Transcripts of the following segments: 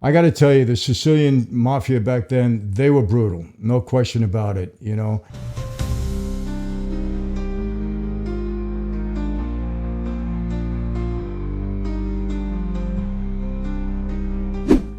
I got to tell you, the Sicilian mafia back then, they were brutal. No question about it, you know.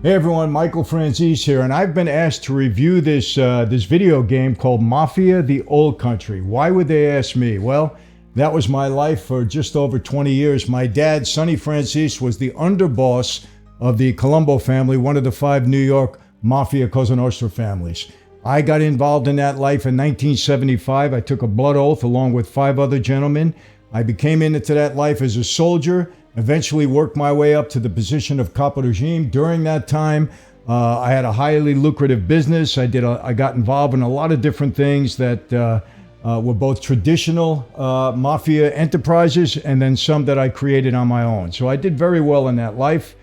Hey everyone, Michael Franzese here, and I've been asked to review this video game called Mafia The Old Country. Why would they ask me? Well, that was my life for just over 20 years. My dad, Sonny Franzese, was the underboss of the Colombo family, one of the 5 New York Mafia Cosa Nostra families. I got involved in that life in 1975. I took a blood oath along with 5 other gentlemen. I became into that life as a soldier, eventually worked my way up to the position of Caporegime. During that time, I had a highly lucrative business. I got involved in a lot of different things that were both traditional mafia enterprises and then some that I created on my own. So I did very well in that life.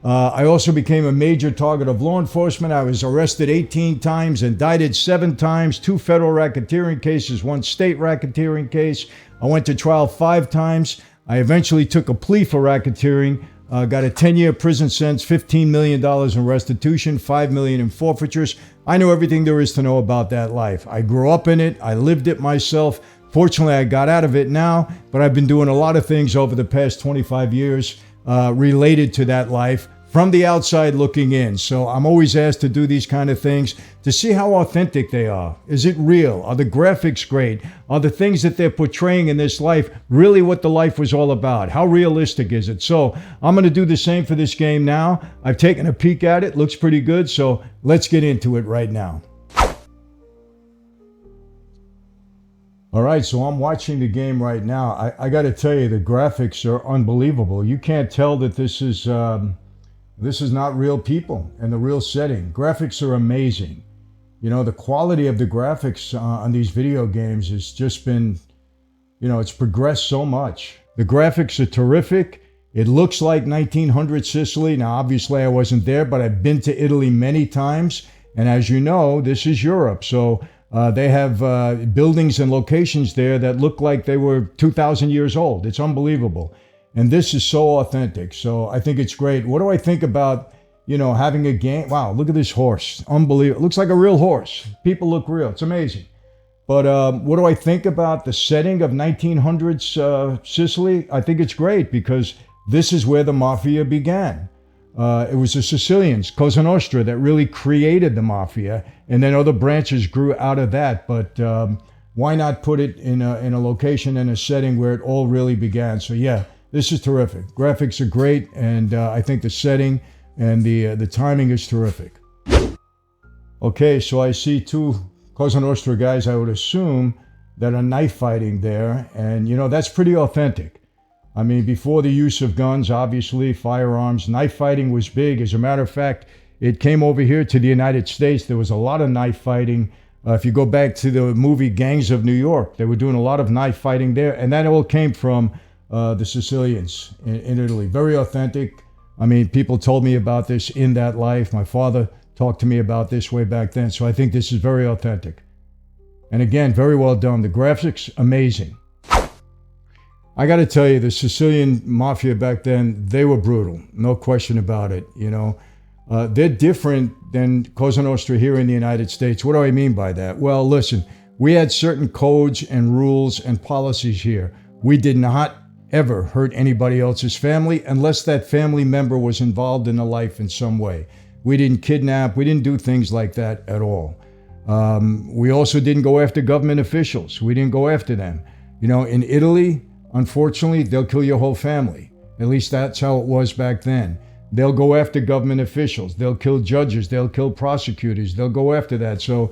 I also became a major target of law enforcement. I was arrested 18 times, indicted 7 times, 2 federal racketeering cases, 1 state racketeering case. I went to trial 5 times. I eventually took a plea for racketeering, got a 10-year prison sentence, $15 million in restitution, $5 million in forfeitures. I know everything there is to know about that life. I grew up in it. I lived it myself. Fortunately, I got out of it now, but I've been doing a lot of things over the past 25 years related to that life from the outside looking in. So I'm always asked to do these kind of things to see how authentic they are. Is it real? Are the graphics great? Are the things that they're portraying in this life really what the life was all about? How realistic is it? So I'm going to do the same for this game now. I've taken a peek at it. Looks pretty good. So let's get into it right now. All right, so I'm watching the game right now. I got to tell you, the graphics are unbelievable. You can't tell that this is not real people and the real setting. Graphics are amazing. You know, the quality of the graphics on these video games has just been, you know, it's progressed so much. The graphics are terrific. It looks like 1900 Sicily. Now, obviously, I wasn't there, but I've been to Italy many times. And as you know, this is Europe. So they have buildings and locations there that look like they were 2,000 years old. It's unbelievable. And this is so authentic. So I think it's great. What do I think about, you know, having a game? Wow, look at this horse. Unbelievable. It looks like a real horse. People look real. It's amazing. But what do I think about the setting of 1900s Sicily? I think it's great because this is where the mafia began. It was the Sicilians, Cosa Nostra, that really created the mafia. And then other branches grew out of that. But why not put it in a location and a setting where it all really began? So yeah. This is terrific. Graphics are great, and I think the setting and the timing is terrific. Okay, so I see 2 Cosa Nostra guys, I would assume, that are knife fighting there, and you know, that's pretty authentic. I mean, before the use of guns, obviously, firearms, knife fighting was big. As a matter of fact, it came over here to the United States. There was a lot of knife fighting. If you go back to the movie Gangs of New York, they were doing a lot of knife fighting there, and that all came from the Sicilians in Italy. Very authentic. I mean, people told me about this in that life. My father talked to me about this way back then. So I think this is very authentic. And again, very well done. The graphics, amazing. I got to tell you, the Sicilian mafia back then, they were brutal. No question about it. You know, they're different than Cosa Nostra here in the United States. What do I mean by that? Well, listen, we had certain codes and rules and policies here. We did not ever hurt anybody else's family unless that family member was involved in the life in some way. We didn't kidnap. We didn't do things like that at all. We also didn't go after government officials. We didn't go after them. You know, in Italy, unfortunately, they'll kill your whole family. At least that's how it was back then. They'll go after government officials. They'll kill judges. They'll kill prosecutors. They'll go after that. So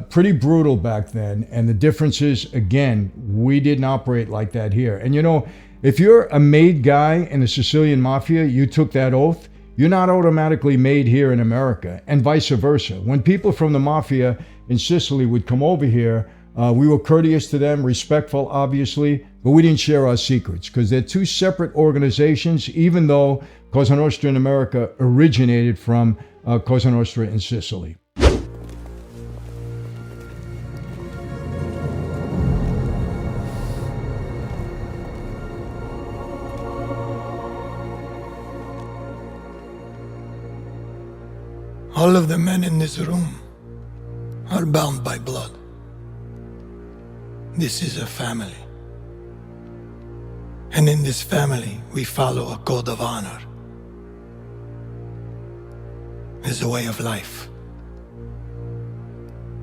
pretty brutal back then. And the difference is, again, we didn't operate like that here. And you know, if you're a made guy in the Sicilian mafia, you took that oath, you're not automatically made here in America, and vice versa. When people from the mafia in Sicily would come over here, we were courteous to them, respectful, obviously, but we didn't share our secrets because they're 2 separate organizations, even though Cosa Nostra in America originated from Cosa Nostra in Sicily. All of the men in this room are bound by blood. This is a family. And in this family, we follow a code of honor. It's a way of life,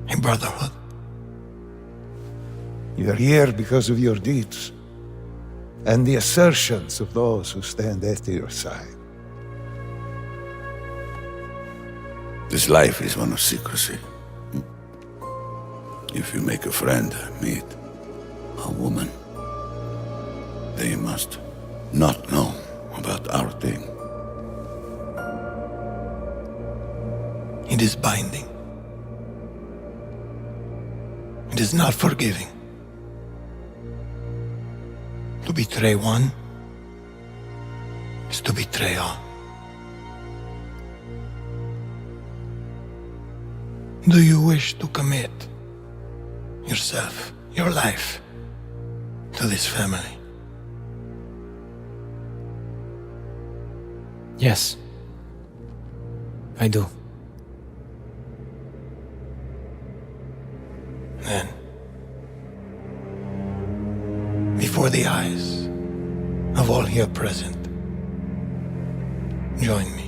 a brotherhood. You're here because of your deeds and the assertions of those who stand at your side. This life is one of secrecy. If you make a friend, meet a woman, they must not know about our thing. It is binding. It is not forgiving. To betray one is to betray all. Do you wish to commit yourself, your life, to this family? Yes, I do. Then, before the eyes of all here present, join me.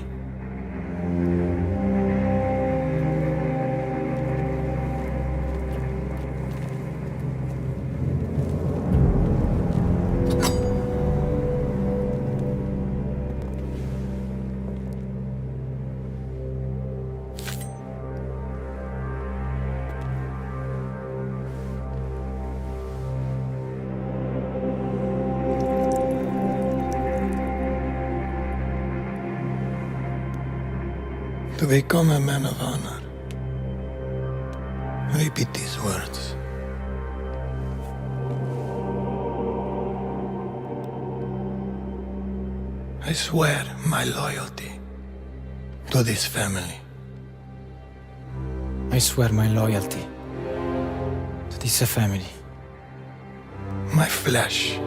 To become a man of honor, repeat these words. I swear my loyalty to this family. I swear my loyalty to this family. My flesh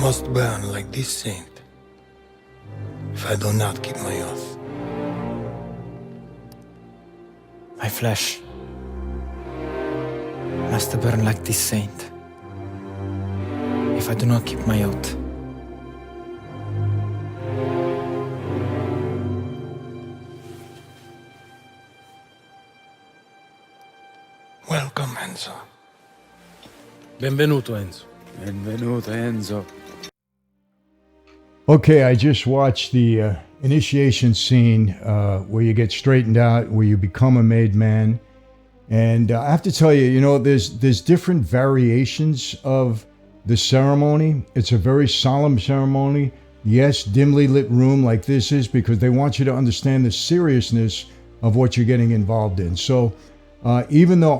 must burn like this saint if I do not keep my oath. My flesh must burn like this saint if I do not keep my oath. Welcome, Enzo. Benvenuto, Enzo. Benvenuto, Enzo. Okay, I just watched the initiation scene where you get straightened out, where you become a made man. And I have to tell you, you know, there's different variations of the ceremony. It's a very solemn ceremony. Yes, dimly lit room like this is because they want you to understand the seriousness of what you're getting involved in. So even though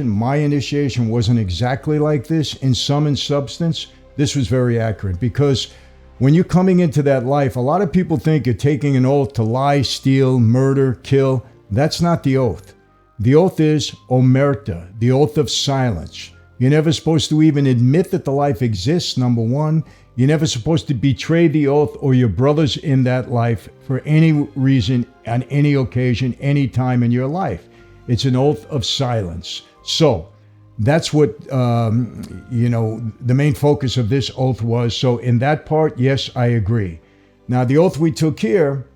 my initiation wasn't exactly like this in sum and substance, this was very accurate because when you're coming into that life, a lot of people think you're taking an oath to lie, steal, murder, kill. That's not the oath. The oath is omerta, the oath of silence. You're never supposed to even admit that the life exists, number one. You're never supposed to betray the oath or your brothers in that life for any reason, on any occasion, any time in your life. It's an oath of silence. So that's what, the main focus of this oath was. So in that part, yes, I agree. Now, the oath we took here,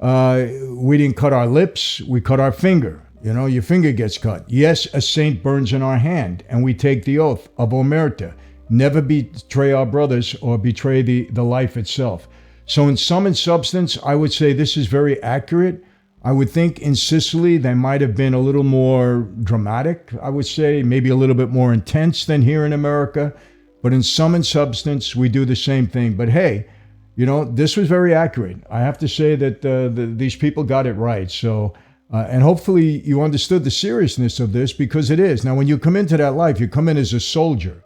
we didn't cut our lips, we cut our finger. You know, your finger gets cut. Yes, a saint burns in our hand, and we take the oath of omerta. Never betray our brothers or betray the life itself. So in sum and substance, I would say this is very accurate. I would think in Sicily, they might have been a little more dramatic, I would say, maybe a little bit more intense than here in America. But in sum and substance, we do the same thing. But hey, you know, this was very accurate. I have to say that these people got it right. So, and hopefully you understood the seriousness of this because it is. Now, when you come into that life, you come in as a soldier.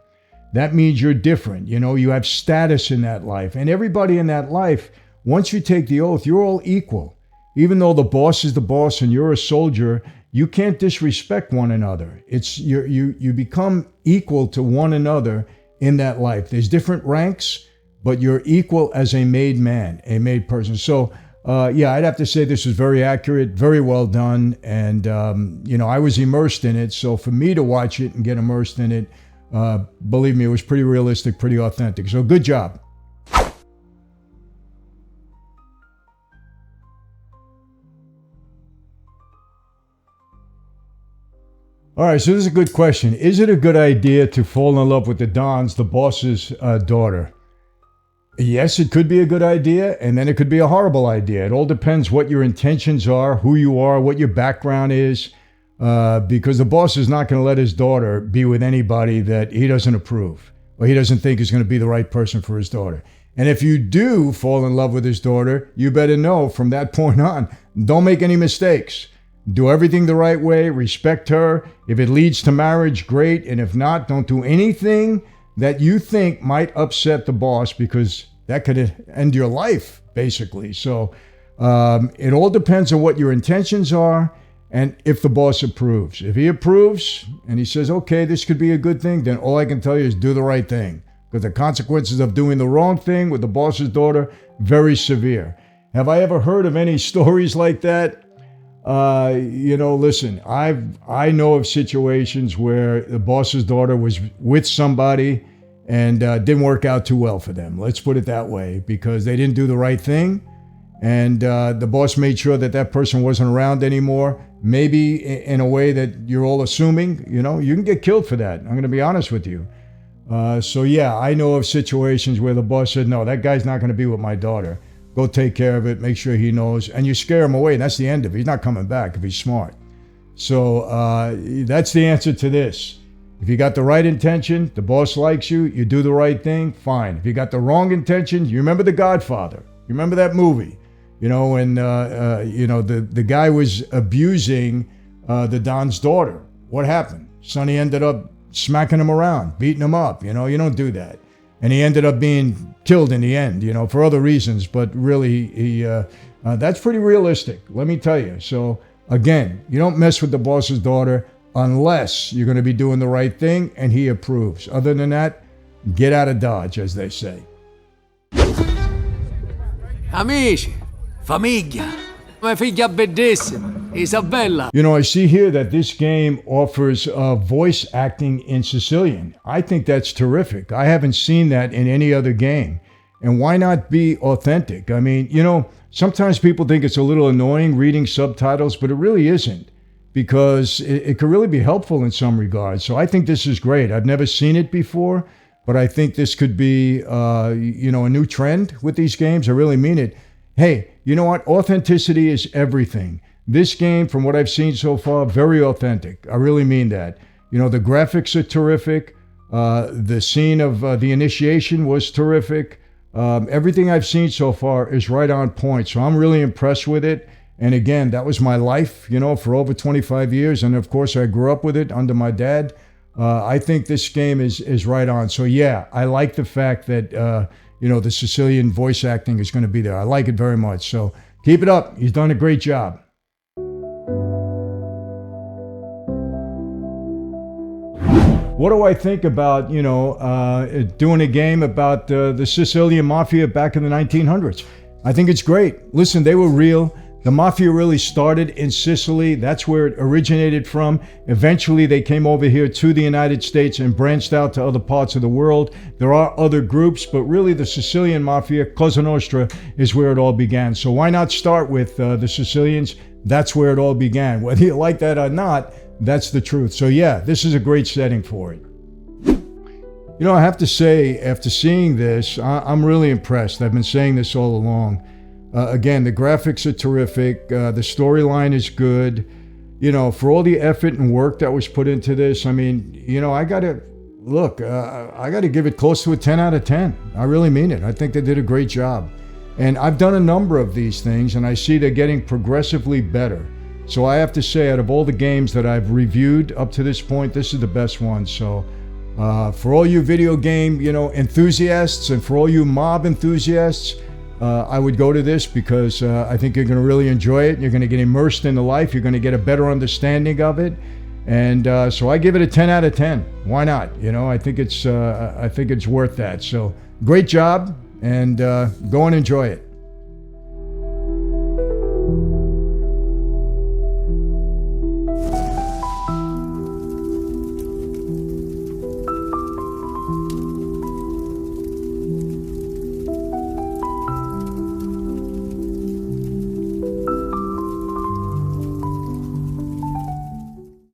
That means you're different. You know, you have status in that life. And everybody in that life, once you take the oath, you're all equal. Even though the boss is the boss and you're a soldier, you can't disrespect one another. You become equal to one another in that life. There's different ranks, but you're equal as a made man, a made person. So yeah, I'd have to say this was very accurate, very well done. And, I was immersed in it. So for me to watch it and get immersed in it, believe me, it was pretty realistic, pretty authentic. So good job. All right, so this is a good question. Is it a good idea to fall in love with the Don's, the boss's daughter? Yes, it could be a good idea, and then it could be a horrible idea. It all depends what your intentions are, who you are, what your background is, because the boss is not going to let his daughter be with anybody that he doesn't approve or he doesn't think is going to be the right person for his daughter. And if you do fall in love with his daughter, you better know from that point on, don't make any mistakes. Do everything the right way, respect her. If it leads to marriage, great. And if not, don't do anything that you think might upset the boss, because that could end your life, basically. So it all depends on what your intentions are and if the boss approves. If he approves and he says, okay, this could be a good thing, then all I can tell you is do the right thing, because the consequences of doing the wrong thing with the boss's daughter, very severe. Have I ever heard of any stories like that? Listen, I know of situations where the boss's daughter was with somebody and didn't work out too well for them. Let's put it that way, because they didn't do the right thing. And the boss made sure that that person wasn't around anymore. Maybe in a way that you're all assuming, you can get killed for that. I'm going to be honest with you. So yeah, I know of situations where the boss said, no, that guy's not going to be with my daughter. Go take care of it, make sure he knows, and you scare him away, and that's the end of it. He's not coming back if he's smart. So that's the answer to this. If you got the right intention, the boss likes you, you do the right thing, fine. If you got the wrong intention, you remember The Godfather. You remember that movie? When the guy was abusing the Don's daughter. What happened? Sonny ended up smacking him around, beating him up. You don't do that. And he ended up being killed in the end, for other reasons. But really, that's pretty realistic, let me tell you. So again, you don't mess with the boss's daughter unless you're going to be doing the right thing and he approves. Other than that, get out of Dodge, as they say. Amici, famiglia, mia figlia bellissima, Isabella. I see here that this game offers voice acting in Sicilian. I think that's terrific. I haven't seen that in any other game. And why not be authentic? I mean, sometimes people think it's a little annoying reading subtitles, but it really isn't, because it could really be helpful in some regards. So I think this is great. I've never seen it before, but I think this could be, a new trend with these games. I really mean it. Hey, you know what? Authenticity is everything. This game, from what I've seen so far, very authentic. I really mean that. The graphics are terrific. The scene of the initiation was terrific. Everything I've seen so far is right on point. So I'm really impressed with it. And again, that was my life, for over 25 years. And of course, I grew up with it under my dad. I think this game is right on. So yeah, I like the fact that, the Sicilian voice acting is going to be there. I like it very much. So keep it up. He's done a great job. What do I think about, doing a game about the Sicilian Mafia back in the 1900s? I think it's great. Listen, they were real. The Mafia really started in Sicily. That's where it originated from. Eventually, they came over here to the United States and branched out to other parts of the world. There are other groups, but really the Sicilian Mafia, Cosa Nostra, is where it all began. So why not start with the Sicilians? That's where it all began. Whether you like that or not, that's the truth. So yeah, this is a great setting for it. I have to say, after seeing this, I'm really impressed. I've been saying this all along. Again, the graphics are terrific. The storyline is good. For all the effort and work that was put into this, I mean, I got to give it close to a 10 out of 10. I really mean it. I think they did a great job. And I've done a number of these things, and I see they're getting progressively better. So I have to say, out of all the games that I've reviewed up to this point, this is the best one. So for all you video game, enthusiasts, and for all you mob enthusiasts, I would go to this, because I think you're going to really enjoy it. You're going to get immersed in the life. You're going to get a better understanding of it. And so I give it a 10 out of 10. Why not? I think it's worth that. So great job, and go and enjoy it.